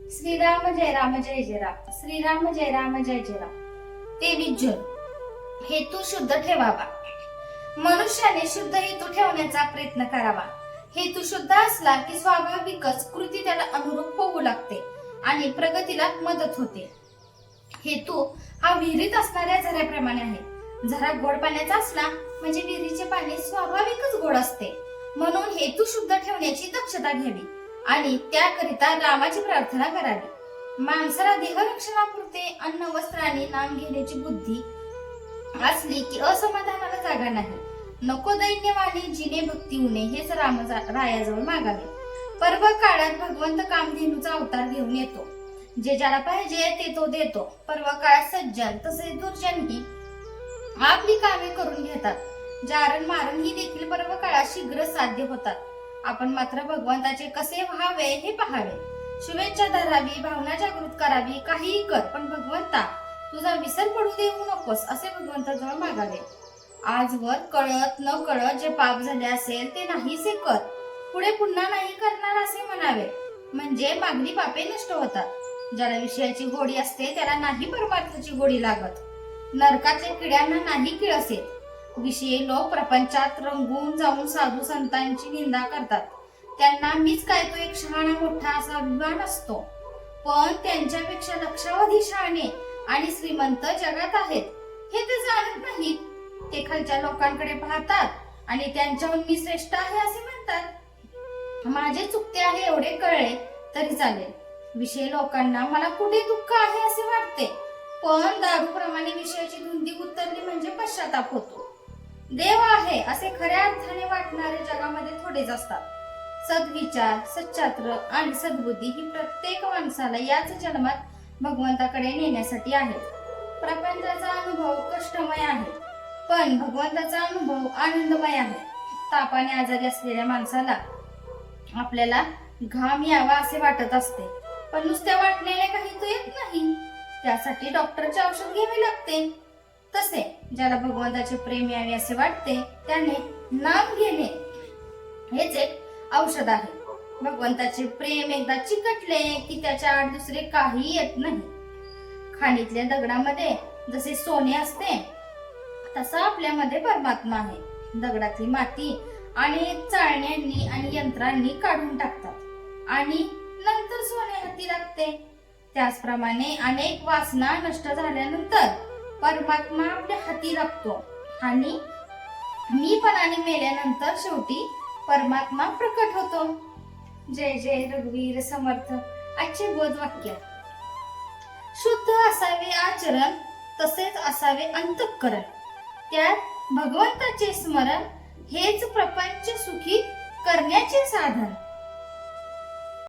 श्रीराम जय राम जय जय राम, श्रीराम जय राम जय जय राम। 23 जून, हेतू शुद्ध ठेवावा। मनुष्याने शुद्ध हेतू ठेवण्याचा प्रयत्न करावा। हेतू शुद्ध असला की स्वाभाविकच कृती त्याला अनुरूप होऊ लागते आणि प्रगतीला मदत होते। हेतू हा विहिरीत असणाऱ्या झऱ्याप्रमाणे आहे। झरा गोड पाण्याचा असला म्हणजे विहिरीचे पाणी स्वाभाविकच गोड असते। म्हणून हेतू शुद्ध ठेवण्याची दक्षता घ्यावी आणि त्याकरिता रामाची प्रार्थना करावी। माणसाला देहरक्षणापुरते अन्न वस्त्र आणि नाम घेण्याची बुद्धी असली की असमाधानाला जागा नाही। नको दैन्यवाणी जिने भक्ती उणे हेच रायाजवळ मागावे। पर्व काळात भगवंत कामधेनूचा अवतार घेऊन येतो। जे ज्याला पाहिजे ते तो देतो। पर्व काळात सज्जन तसे दुर्जनही आपली कामे करून घेतात। जारण मारण ही देखील पर्व काळात शीघ्र साध्य होतात। आपण मात्र भगवंताचे कसे व्हावे हे पाहावे। शुभेच्छा धरावी, भावना जागृत करावी, काहीही कर, पण भगवंता तुझा विसर पडू देऊ नकोस असे भगवंताजवळ मागावे। आजवर कळत न कळत जे पाप झाले असेल ते नाहीसे कर, पुढे पुन्हा नाही करणार असे म्हणावे, म्हणजे मागणी पापे नष्ट होतात। ज्याला विषयाची गोडी असते त्याला नाही परमार्थाची गोडी लागत। नरकातल्या किड्यांना नाही किळसेत। विषयी लोक प्रपंचात रंगून जाऊन साधू संतांची निंदा करतात। त्यांना मीच काय तो एक शहाणा मोठा असा अभिमान असतो, पण त्यांच्यापेक्षा लक्षावधी शहाणे आणि श्रीमंत जगात आहेत हे ते जाणत नाहीत। ते खालच्या लोकांकडे पाहतात आणि त्यांच्याहून मी श्रेष्ठ आहे असे म्हणतात। माझे चुकते आहे एवढे कळले तरी चालेल। विषय लोकांना मला कुठे दुःख आहे असे वाटते, पण दारूप्रमाणे विषयाची धुंदी उतरली म्हणजे पश्चाताप होतो। देव आहे असे खऱ्या अर्थाने वाटणारे जगामध्ये थोडेच असतात। सद्विचार, सच्चात्र आणि सद्बुद्धी ही प्रत्येक माणसाला याच जन्मात भगवंताकडे नेण्यासाठी आहे। प्रपंचाचा अनुभव कष्टमय आहे, पण भगवंताचा अनुभव आनंदमय आहे। तापाने आजारी असलेल्या माणसाला आपल्याला घाम यावा असे वाटत असते, पण नुसत्या वाटण्याने काही तो येत नाही। त्यासाठी डॉक्टरचे औषध घ्यावे लागते। तसे ज्याला भगवंताचे प्रेम यावे असे वाटते त्याने नाम घेणे हेच एक औषध आहे। भगवंताचे प्रेम एकदा चिकटले की त्याच्या आड दुसरे काही येत नाही। खाणीतल्या दगडामध्ये जसे सोने असते तसा आपल्यामध्ये परमात्मा आहे। दगडातली माती आणि चाळण्यांनी आणि यंत्रांनी काढून टाकतात आणि नंतर सोने हाती लागते। त्याचप्रमाणे अनेक वासना नष्ट झाल्यानंतर परमात्मा आपल्या हाती लागतो आणि मीपणाने मेल्यानंतर शेवटी परमात्मा प्रकट होतो। जय जय रघुवीर समर्थ। आजचे बोध वाक्य, शुद्ध असावे आचरण, तसेच असावे अंतःकरण। त्यात भगवंताचे स्मरण हेच प्रपंच सुखी करण्याचे साधन।